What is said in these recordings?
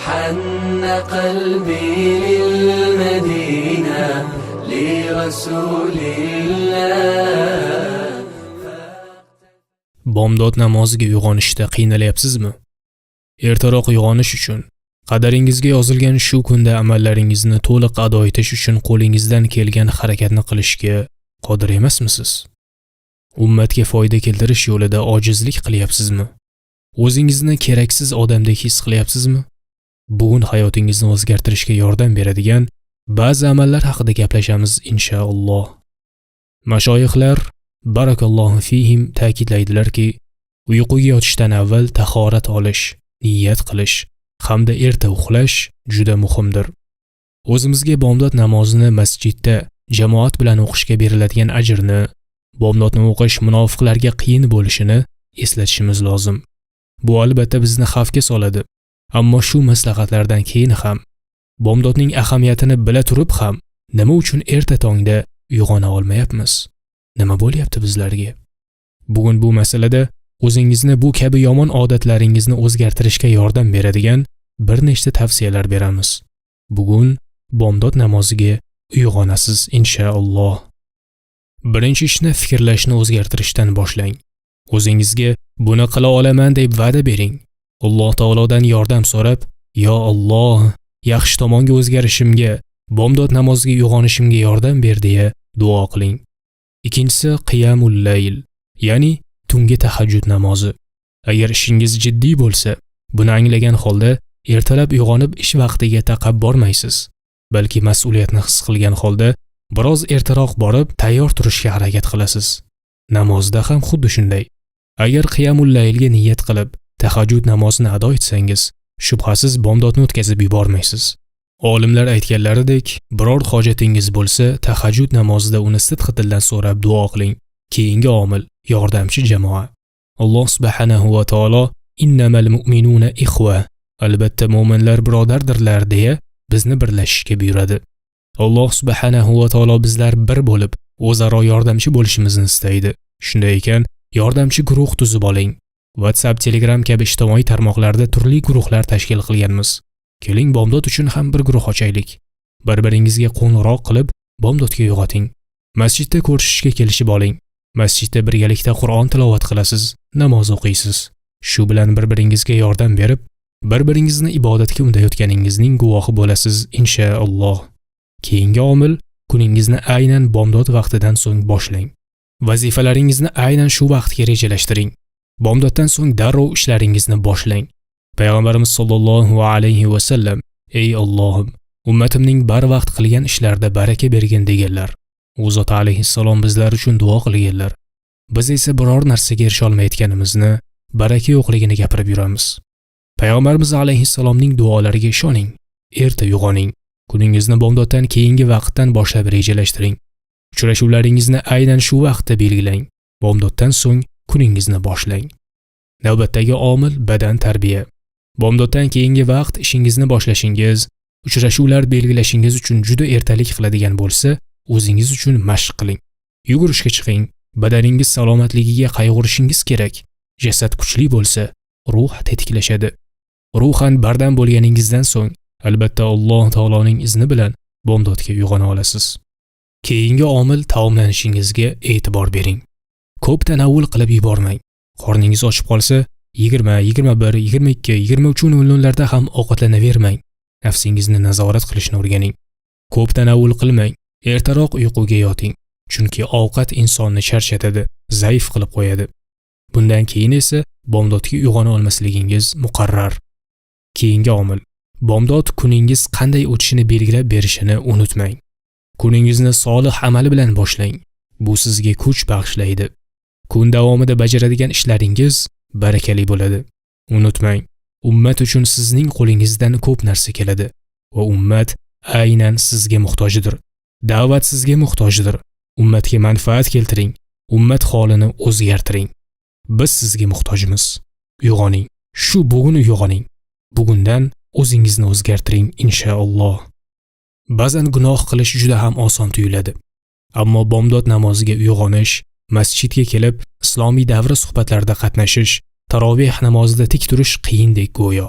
حن قلبي للمدينة لرسول الله. Bomdod namoziga uyg'onishda qiynalyapsizmi? Ertaroq uyg'onish uchun qadaringizga yozilgan shu kunda amallaringizni to'liq ado etish uchun qo'lingizdan kelgan harakatni qilishga qodir emasmisiz? Ummatga foyda keltirish yo'lida ojizlik qilyapsizmi? O'zingizni keraksiz odamdek his qilyapsizmi? Bugun hayotingizni o'zgartirishga yordam beradigan ba'zi amallar haqida gaplashamiz inshaalloh. Mashoyixlar barakallohu fihim ta'kidlaydilarki, uyquga yotishdan avval tahorat olish, niyat qilish hamda erta uxlash juda muhimdir. O'zimizga bomdod namozini masjidda jamoat bilan o'qishga beriladigan ajrni, bomdodni o'qish munofiqlarga qiyin bo'lishini eslatishimiz lozim. Bu albatta bizni xavfga soladi. Ammo shu maslahatlardan keyin ham bomdodning ahamiyatini bila turib ham nima uchun erta tongda uyg'ona olmayapmiz? Nima bo'lyapti bizlarga? Bugun bu masalada o'zingizni bu kabi yomon odatlaringizni o'zgartirishga yordam beradigan bir nechta tavsiyalar beramiz. Bugun bomdod namoziga uyg'onasiz inshaalloh. Birinchi ishni fikrlashni o'zgartirishdan boshlang. O'zingizga buni qila olaman deb va'da bering. Alloh taolodan yordam so'rab, "Yo Alloh, yaxshi tomonga o'zgarishimga, bomdod namoziga uyg'onishimga yordam ber" deya duo qiling. Ikkinchisi qiyamul layl, ya'ni tungi tahajjud namozi. Agar ishingiz jiddiy bo'lsa, buni anglagan holda ertalab uyg'onib ish vaqtiga taqab bormaysiz, balki mas'uliyatni his qilgan holda biroz ertaroq borib tayyor turishga harakat qilasiz. Namozda ham xuddi shunday. Agar qiyamul laylga niyat qilib tahajjud namozini ado etsangiz, shubhasiz bomdodni o'tkazib yubormaysiz. Olimlar aytganlaridek, biror hojatingiz bo'lsa, tahajjud namozida uni sidqidildan so'rab duo qiling. Keyingi omil yordamchi jamoa. Alloh subhanahu va taolo innamal mu'minuna ikhwa, albatta mu'minlar birodardirlar deya bizni birlashishga buyuradi. Alloh subhanahu va taolo bizlar bir bo'lib, o'zaro yordamchi bo'lishimizni istaydi. Shunday ekan, yordamchi guruh tuzib oling. WhatsApp, Telegram kabi ijtimoiy tarmoqlarda turli guruhlar tashkil qilganmiz. Keling bomdod uchun ham bir guruh ochaylik. Bir-biringizga qo'ng'iroq qilib bomdodga uyg'oting. Masjidda ko'rishishga kelishib oling. Masjidda birgalikda Qur'on tilovat qilasiz, namoz o'qiysiz. Shu bilan bir-biringizga yordam berib, bir-biringizni ibodatga undayotganingizning guvohi bo'lasiz inshaalloh. Keyingi omil, kuningizni aynan bomdod vaqtidan so'ng boshlang. Vazifalaringizni aynan shu vaqtga rejalashtiring. Bomdoddan so'ng darrov ishlaringizni boshlang. Payg'ambarimiz sollallohu alayhi va sallam, "Ey Allohim, ummatimning barvaqt qilgan ishlarida baraka bergin" deganlar. U zot alayhissalom bizlar uchun duo qilganlar. Biz esa biror narsaga erisha olmayotganimizni, baraka yo'qligini gapirib yuramiz. Payg'ambarimiz alayhissalomning duolariga ishoning. Erta uyg'oning. Kuningizni bomdoddan keyingi vaqtdan boshlab rejalashtiring. Uchrashuvlaringizni aynan shu vaqtda belgilang. Bomdoddan so'ng kuningizni boshlang. Navbatdagi omil badan tarbiya. Bomdoddan keyingi vaqt ishingizni boshlashingiz, uchrashuvlar belgilashingiz uchun juda ertalik qiladigan bo'lsa, o'zingiz uchun mashq qiling. Yugurishga chiqing. Badaningiz salomatligiga qayg'urishingiz kerak. Jasad kuchli bo'lsa, ruh tetiklashadi. Ruhan bardam bo'lganingizdan so'ng, albatta Alloh taoloning izni bilan bomdodga uyg'ona olasiz. Keyingi omil taomlanishingizga e'tibor bering. Ko'p tanovul qilib yubormang. Qorningiz ochib qolsa, 20, 21, 22, 23:00 larda ham ovqatlanavermang. Nafsingizni nazorat qilishni o'rganing. Ko'p tanovul qilmang. Ertaroq uyquga yoting. Chunki ovqat insonni charchatadi, zaif qilib qo'yadi. Bundan keyin esa bomdodga uyg'ona olmasligingiz muqarrar. Keyingi omil, bomdod kuningiz qanday o'tishini belgilab berishini unutmang. Kuningizni solih amali bilan boshlang. Bu sizga kuch bag'ishlaydi. Kun davomida bajaradigan ishlaringiz barakali bo'ladi. Unutmang, ummat uchun sizning qo'lingizdan ko'p narsa keladi va ummat aynan sizga muhtojdir. Da'vat sizga muhtojdir. Ummatga manfaat keltiring. Ummat holini o'zgartiring. Biz sizga muhtojmiz. Uyg'oning. Shu bugun uyg'oning. Bugundan o'zingizni o'zgartiring inshaalloh. Ba'zan gunoh qilish juda ham oson tuyuladi. Ammo bomdod namoziga uyg'onish, masjidga kelib islomiy davra suhbatlarida qatnashish, taroveh namozida tik turish qiyindek go'yo.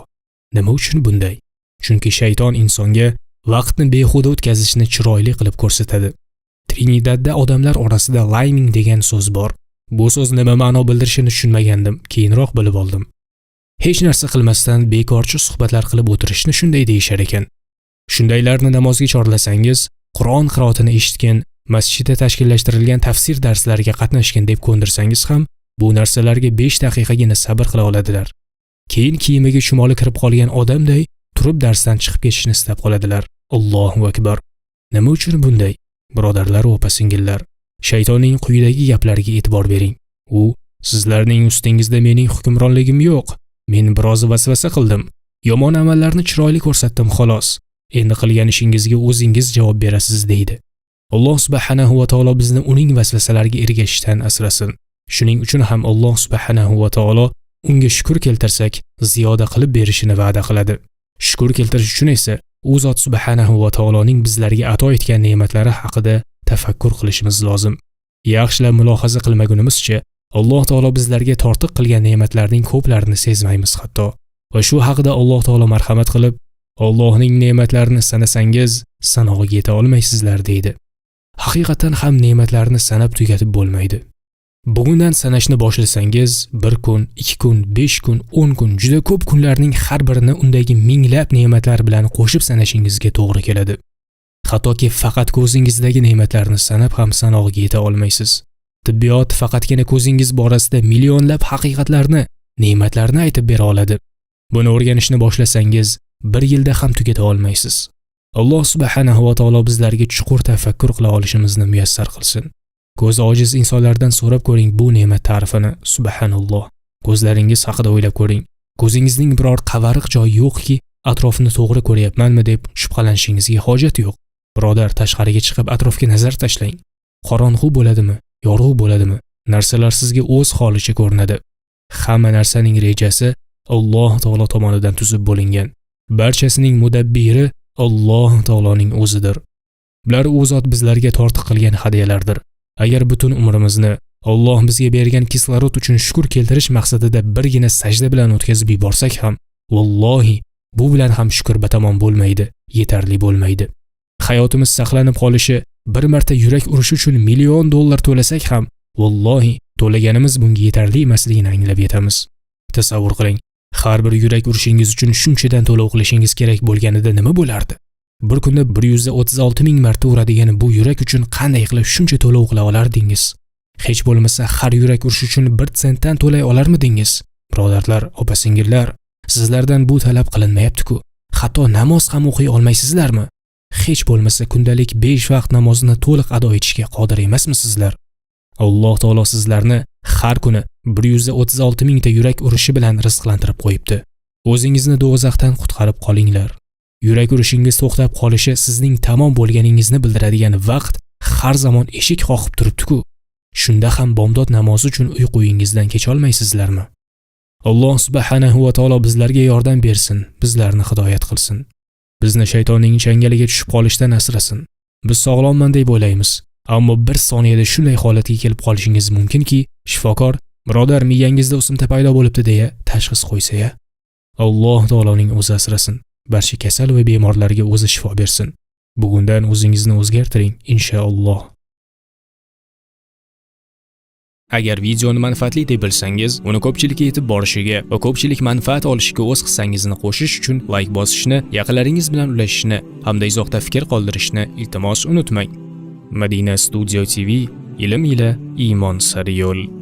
Nima uchun bunday? Chunki shayton insonga vaqtni behuda o'tkazishni chiroyli qilib ko'rsatadi. Trinidadda odamlar orasida liming degan so'z bor. Bu so'z nima ma'no bildirishini tushunmagandim, keyinroq bilib oldim. Hech narsa qilmasdan bekorchi suhbatlar qilib o'tirishni shunday deyishar ekan. Shundaylarni namozga chorlasangiz, Qur'on qiroatini eshitgan, masjidda tashkillashtirilgan tafsir darslariga qatnashgan deb ko'ndirsangiz ham, bu narsalarga 5 daqiqagina sabr qila oladilar. Keyin kiyimiga chumoli kirib qolgan odamday turib darsdan chiqib ketishni istab qoladilar. Allohu akbar. Nima uchun bunday? Birodarlar va opa-singillar, shaytonning quyidagi gaplariga e'tibor bering. U sizlarning ustingizda mening hukmronligim yo'q. Men biroz vasvasa qildim. Yomon amallarni chiroyli ko'rsatdim xolos. Endi qilgan ishingizga o'zingiz javob berasiz deydi. Alloh subhanahu va taolo bizni uning vasvasalariga ergashishdan asrasin. Shuning uchun ham Alloh subhanahu va taolo unga shukr keltirsak, ziyoda qilib berishini va'da qiladi. Shukr keltirish uchun esa u zot subhanahu va taoloning bizlarga ato etgan ne'matlari haqida tafakkur qilishimiz lozim. Yaxshilab mulohaza qilmagunimizcha, Alloh taolo bizlarga tortiq qilgan ne'matlarning ko'plarini sezmaymiz hatto. Va shu haqida Alloh taolo marhamat qilib, Allohning ne'matlarini sanasangiz, sanog'iga yeta olmaysizlar deydi. Haqiqatan ham ne'matlarni sanab tugatib bo'lmaydi. Bugundan sanashni boshlasangiz, 1 kun, 2 kun, 5 kun, 10 kun, juda ko'p kunlarning har birini undagi minglab ne'matlar bilan qo'shib sanashingizga to'g'ri keladi. Hattoki faqat ko'zingizdagi ne'matlarni sanab ham sanog'iga yeta olmaysiz. Tibbiyot faqatgina ko'zingiz borasida millionlab haqiqatlarni, ne'matlarni aytib bera oladi. Buni o'rganishni boshlasangiz, 1 yilda ham tugata olmaysiz. Alloh subhanahu va taolo bizlarga chuqur tafakkur qila olishimizni muyassar qilsin. Ko'z ojiz insonlardan so'rab ko'ring bu ne'mat ta'rifini. Subhanalloh. Ko'zlaringiz haqida o'ylab ko'ring. Ko'zingizning biror qavariq joyi yo'qki, atrofni to'g'ri ko'ryapmanmi deb shubhalanishingizga hojat yo'q. Birodar, tashqariga chiqib atrofga nazar tashlang. Qorong'u bo'ladimi, yorug' bo'ladimi? Narsalar sizga o'z holicha ko'rinadi. Hamma narsaning rejasi Alloh taolo tomonidan tuzib bo'lingan. Barchasining mudabbiri Alloh taoloning o'zidir. Bular u zot bizlarga tortiq qilgan hadiyalardir. Agar butun umrimizni Alloh bizga bergan kislorod uchun shukr keltirish maqsadida birgina sajda bilan o'tkazib yuborsak ham, vallohi bu bilan ham shukr batamom bo'lmaydi, yetarli bo'lmaydi. Hayotimiz saqlanib qolishi, bir marta yurak urishi uchun $1,000,000 to'lasak ham, vallohi to'laganimiz bunga yetarli emasligini anglab yetamiz. Tasavvur qiling, har bir yurak urishingiz uchun shunchadan to'lov qilishingiz kerak bo'lganida nima bo'lardi? Bir kunda 136,000 marta uradigan bu yurak uchun qanday qilib shuncha to'lov qila olardingiz? Hech bo'lmasa har yurak urish uchun 1 sentdan to'lay olarmidingiz? Birodarlar, opa-singillar, sizlardan bu talab qilinmayapti-ku. Hatto namoz ham o'qiy olmaysizlarmi? Hech bo'lmasa kundalik 5 vaqt namozni to'liq ado etishga qodir emasmisizlar? Alloh taolo sizlarni har kuni 136,000 ta yurak urishi bilan rizqlantirib qo'yibdi. O'zingizni do'zaxdan qutqarib qolinglar. Yurak urishingiz to'xtab qolishi sizning tamom bo'lganingizni bildiradigan vaqt har zamon eshik qoqib turibdi-ku. Shunda ham bomdod namozi uchun uyquyingizdan kecha olmaysizlarmi? Alloh subhanahu va taolo bizlarga yordam bersin, bizlarni hidoyat qilsin. Bizni shaytonning changaliga tushib qolishdan asrasin. Biz sog'lomman deb o'ylaymiz, ammo bir soniyada shunday holatga kelib qolishingiz mumkinki, shifokor birodar miyangizda o'simta paydo bo'libdi deya tashxis qo'ysa-ya. Alloh taoloning o'zi asrasin. Barcha kasal va bemorlarga o'zi shifo bersin. Bugundan o'zingizni o'zgartiring, inshaalloh. Agar videoni manfaatli deb bilsangiz, uni ko'pchilikka yetib borishiga va ko'pchilik manfaat olishiga o'z hissangizni qo'shish uchun like bosishni, yaqinlaringiz bilan ulashishni hamda izohda fikr qoldirishni iltimos unutmang. Madina Studio TV, ilm ila iymon sari yo'l.